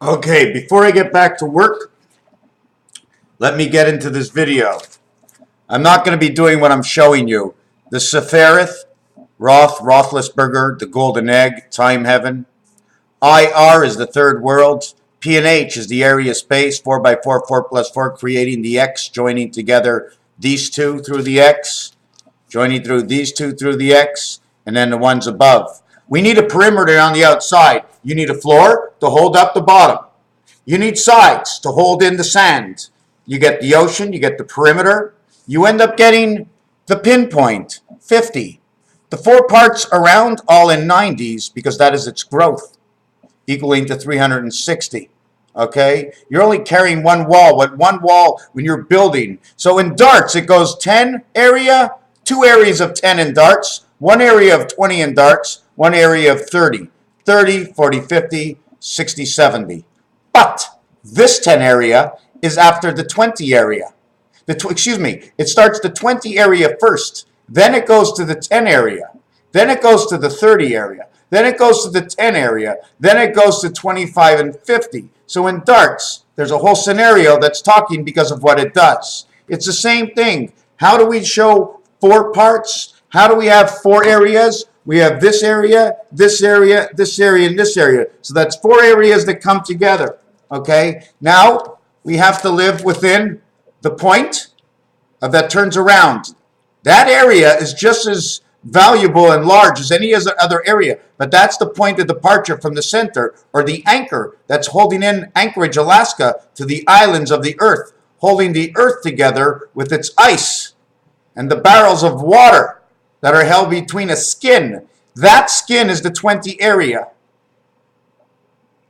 Okay, before I get back to work, let me get into this video. I'm not going to be doing what I'm showing you. The Sephiroth, Roethlisberger, the Golden Egg, Time Heaven. IR is the third world. P and H is the area space, 4 by 4, 4 plus 4, creating the X, joining together these two through the X, joining through these two through the X, and then the ones above. We need a perimeter on the outside. You need a floor to hold up the bottom. You need sides to hold in the sand. You get the ocean, you get the perimeter. You end up getting the pinpoint, 50. The 4 parts around, all in 90s, because that is its growth, equaling to 360. Okay? You're only carrying one wall, when you're building. So in darts, it goes 10 area, 2 areas of 10 in darts, 1 area of 20 in darts, 1 area of 30. 30, 40, 50, 60, 70. But this 10 area is after the 20 area. It starts the 20 area first. Then it goes to the 10 area. Then it goes to the 30 area. Then it goes to the 10 area. Then it goes to 25 and 50. So in darts, there's a whole scenario that's talking because of what it does. It's the same thing. How do we show 4 parts? How do we have 4 areas? We have this area, this area, this area, and this area. So that's 4 areas that come together. Okay? Now, we have to live within the point that turns around. That area is just as valuable and large as any other area, but that's the point of departure from the center, or the anchor that's holding in Anchorage, Alaska, to the islands of the earth, holding the earth together with its ice and the barrels of water that are held between a skin. That skin is the 20 area.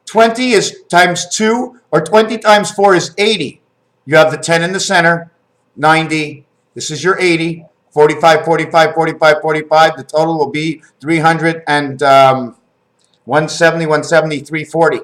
20 is times 2, or 20 times 4 is 80. You have the 10 in the center, 90. This is your 80. 45, 45, 45, 45. The total will be 300 and 170, 170, 340.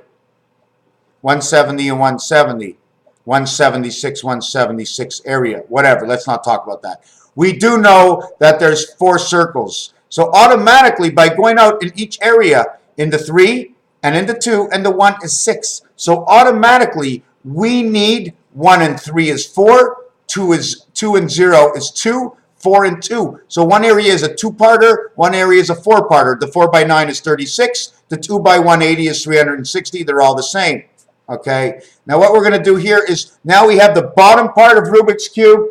170 and 170. 176, 176 area. Whatever. Let's not talk about that. We do know that there's 4 circles. So automatically, by going out in each area, in the 3 and in the 2 and the 1 is 6. So automatically, we need 1 and 3 is 4, 2 and 0 is 2, 4 and 2. So one area is a 2-parter, one area is a 4-parter. The 4 by 9 is 36. The 2 by 180 is 360. They're all the same. Okay. Now what we're going to do here is, now we have the bottom part of Rubik's Cube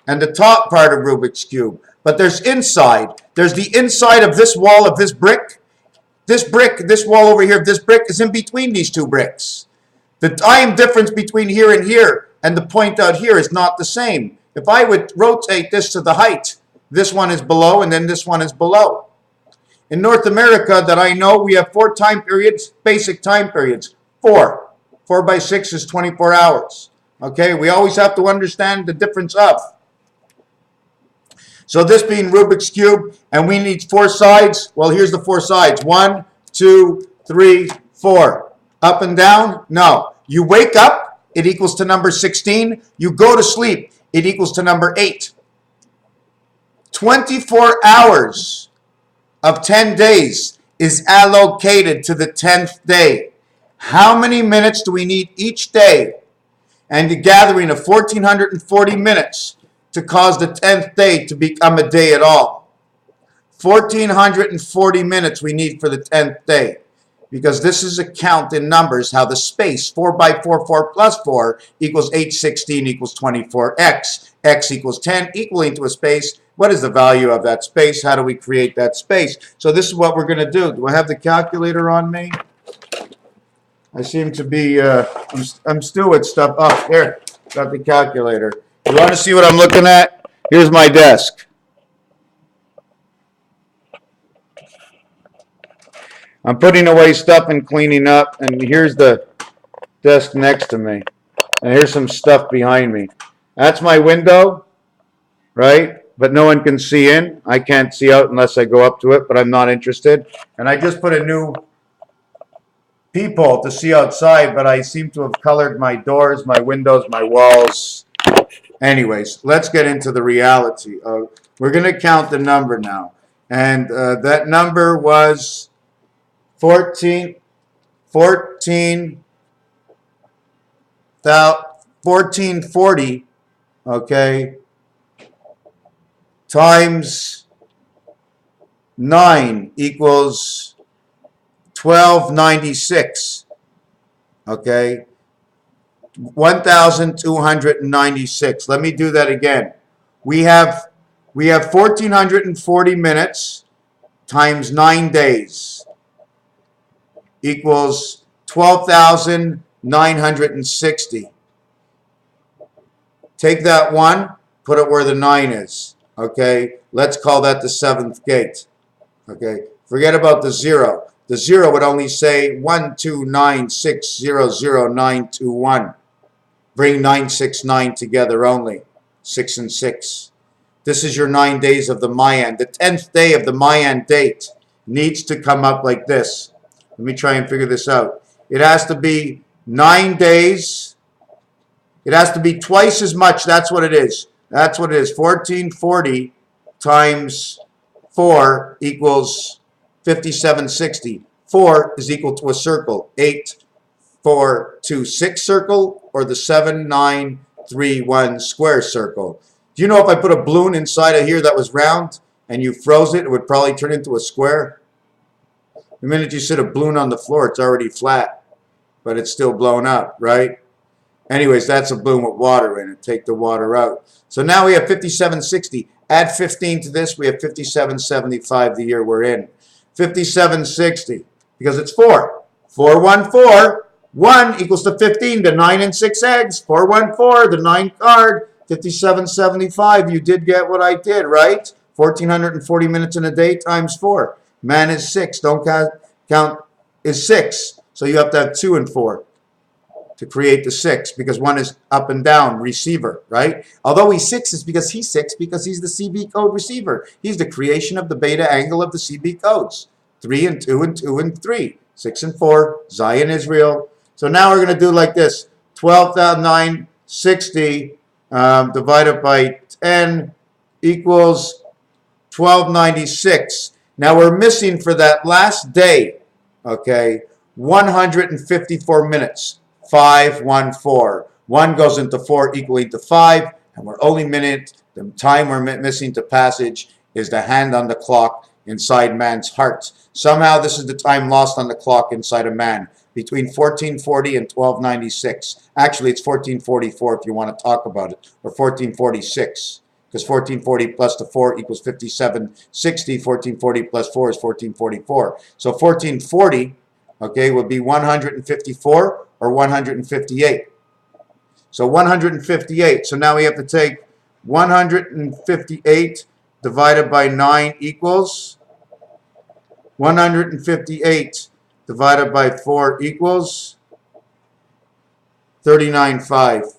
and the top part of Rubik's Cube. But there's inside. There's the inside of this wall of this brick. This wall over here of this brick is in between these 2 bricks. The time difference between here and here and the point out here is not the same. If I would rotate this to the height, this one is below and then this one is below. In North America that I know, we have 4 time periods, basic time periods. 4. 4 by 6 is 24 hours. Okay, we always have to understand the difference of. So this being Rubik's Cube, and we need 4 sides. Well, here's the 4 sides. 1, 2, 3, 4. Up and down? No. You wake up, it equals to number 16. You go to sleep, it equals to number 8. 24 hours of 10 days is allocated to the 10th day. How many minutes do we need each day? And the gathering of 1,440 minutes to cause the 10th day to become a day at all. 1,440 minutes we need for the 10th day. Because this is a count in numbers, how the space, 4 by 4, 4 plus 4 equals 8, 16 equals 24x. X equals 10, equaling to a space. What is the value of that space? How do we create that space? So this is what we're going to do. Do I have the calculator on me? I seem to be, I'm still with stuff. Oh, there, got the calculator. You want to see what I'm looking at? Here's my desk. I'm putting away stuff and cleaning up, and here's the desk next to me. And here's some stuff behind me. That's my window, right? But no one can see in. I can't see out unless I go up to it, but I'm not interested. And I just put a new peephole to see outside, but I seem to have colored my doors, my windows, my walls. Anyways, let's get into the reality. We're going to count the number now. And that number was 14, 1440, okay, times 9 equals 1296, okay, 1296. Let me do that again. We have 1440 minutes times 9 days equals 12,960. Take that 1, put it where the 9 is. Okay, let's call that the 7th gate. Okay, forget about the 0. The 0 would only say 129600921. Bring 969 together only. 6 and 6. This is your 9 days of the Mayan. The 10th day of the Mayan date needs to come up like this. Let me try and figure this out. It has to be 9 days. It has to be twice as much. That's what it is. That's what it is. 1440 times 4 equals 5760. 4 is equal to a circle. 8, 4, 2, 6 circle, or the 7, 9, 3, 1 square circle. Do you know if I put a balloon inside of here that was round and you froze it, it would probably turn into a square? The minute you sit a balloon on the floor, it's already flat, but it's still blown up, right? Anyways, that's a balloon with water in it. Take the water out. So now we have 5760. Add 15 to this, we have 5775 the year we're in. 5760, because it's 4. 414, 1 equals to 15, the 9 and 6 eggs. 414, the 9 card, 5775. You did get what I did, right? 1440 minutes in a day times 4. Man is 6. Don't count is 6. So you have to have 2 and 4 to create the 6, because 1 is up and down, receiver, right? Although he's 6, it's because he's 6 because he's the CB code receiver. He's the creation of the beta angle of the CB codes. 3 and 2 and 2 and 3. 6 and 4, Zion, Israel. So now we're going to do like this. 12,960 divided by 10 equals 1296. Now we're missing for that last day, okay, 154 minutes. 514. 1 goes into 4 equaling to 5, and we're only the time we're missing to passage is the hand on the clock inside man's heart. Somehow this is the time lost on the clock inside a man between 1440 and 1296. Actually, it's 1444 if you want to talk about it, or 1446, because 1440 plus the 4 equals 5760. 1440 plus 4 is 1444. So 1440, okay, would be 154 or 158. So 158. So now we have to take 158 divided by 9 equals 158 divided by 4 equals 39.5.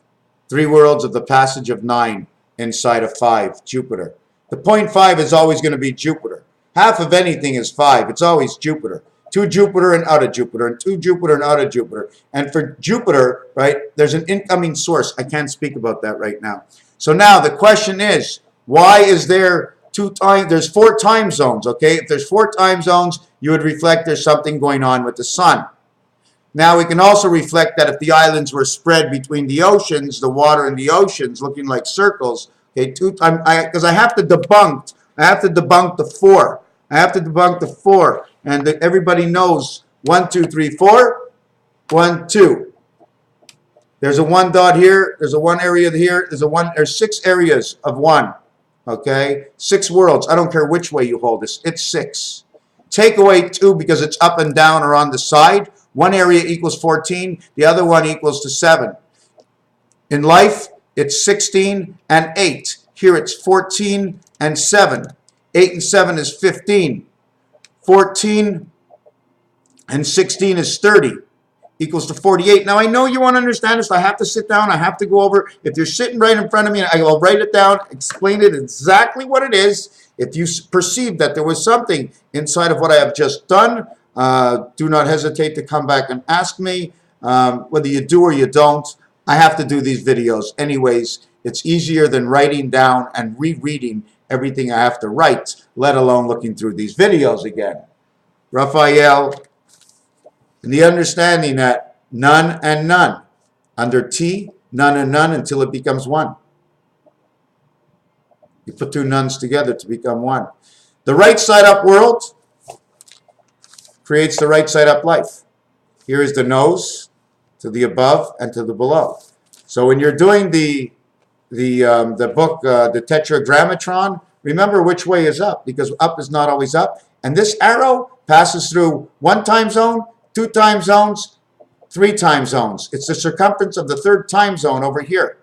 3 worlds of the passage of 9 inside of 5, Jupiter. The point 5 is always going to be Jupiter. Half of anything is 5. It's always Jupiter. 2 Jupiter and out of Jupiter, and 2 Jupiter and out of Jupiter. And for Jupiter, right, there's an incoming source. I can't speak about that right now. So now the question is, why is there there's 4 time zones, okay? If there's 4 time zones, you would reflect there's something going on with the sun. Now we can also reflect that if the islands were spread between the oceans, the water in the oceans looking like circles, okay, because I have to debunk the 4. I have to debunk the 4. And everybody knows 1, 2, 3, 4, 1, 2. There's a 1 dot here. There's a 1 area here. There's 6 areas of 1. Okay, 6 worlds. I don't care which way you hold this. It's 6. Take away 2 because it's up and down or on the side. 1 area equals 14. The other one equals to 7. In life, it's 16 and 8. Here it's 14 and 7. 8 and 7 is 15. 14 and 16 is 30, equals to 48. Now, I know you want to understand this. I have to sit down. I have to go over. If you're sitting right in front of me, I will write it down, explain it exactly what it is. If you perceive that there was something inside of what I have just done, do not hesitate to come back and ask me. Whether you do or you don't, I have to do these videos. Anyways, it's easier than writing down and rereading everything I have to write, let alone looking through these videos again. Raphael And the understanding that none and none, under T, none and none until it becomes one. You put two nuns together to become one. The right side up world creates the right side up life. Here is the nose to the above and to the below. So when you're doing the book, the Tetragrammatron, remember which way is up, because up is not always up. And this arrow passes through 1 time zone, 2 time zones, 3 time zones. It's the circumference of the 3rd time zone over here.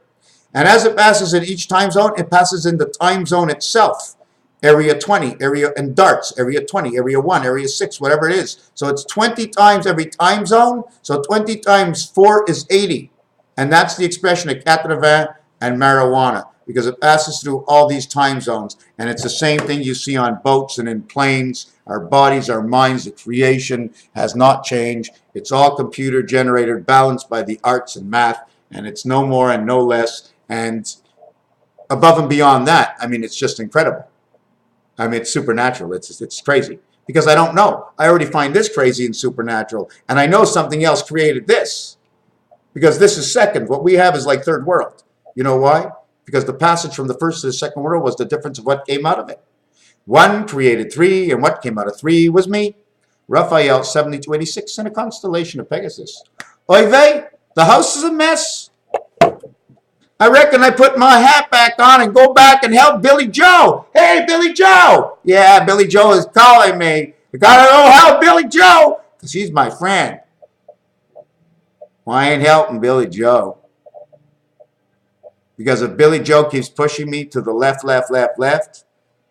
And as it passes in each time zone, it passes in the time zone itself. Area 20, area and darts, area 20, area 1, area 6, whatever it is. So it's 20 times every time zone. So 20 times 4 is 80. And that's the expression of 80 and marijuana, because it passes through all these time zones. And it's the same thing you see on boats and in planes. Our bodies, our minds, the creation has not changed. It's all computer generated, balanced by the arts and math. And it's no more and no less. And above and beyond that, I mean, it's just incredible. I mean, it's supernatural. It's crazy. Because I don't know. I already find this crazy and supernatural. And I know something else created this. Because this is second. What we have is like third world. You know why? Because the passage from the first to the second world was the difference of what came out of it. 1 created 3, and what came out of 3 was me. Raphael 7286 in a constellation of Pegasus. Oy vey, the house is a mess. I reckon I put my hat back on and go back and help Billy Joe. Hey, Billy Joe. Yeah, Billy Joe is calling me. You gotta know help Billy Joe, because he's my friend. Well, I ain't helping Billy Joe. Because if Billy Joe keeps pushing me to the left,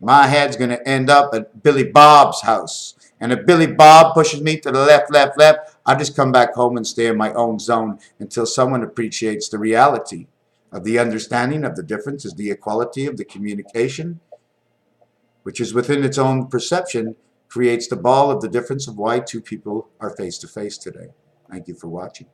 my head's going to end up at Billy Bob's house. And if Billy Bob pushes me to the left, I'll just come back home and stay in my own zone until someone appreciates the reality of the understanding of the differences, the equality of the communication, which is within its own perception, creates the ball of the difference of why 2 people are face to face today. Thank you for watching.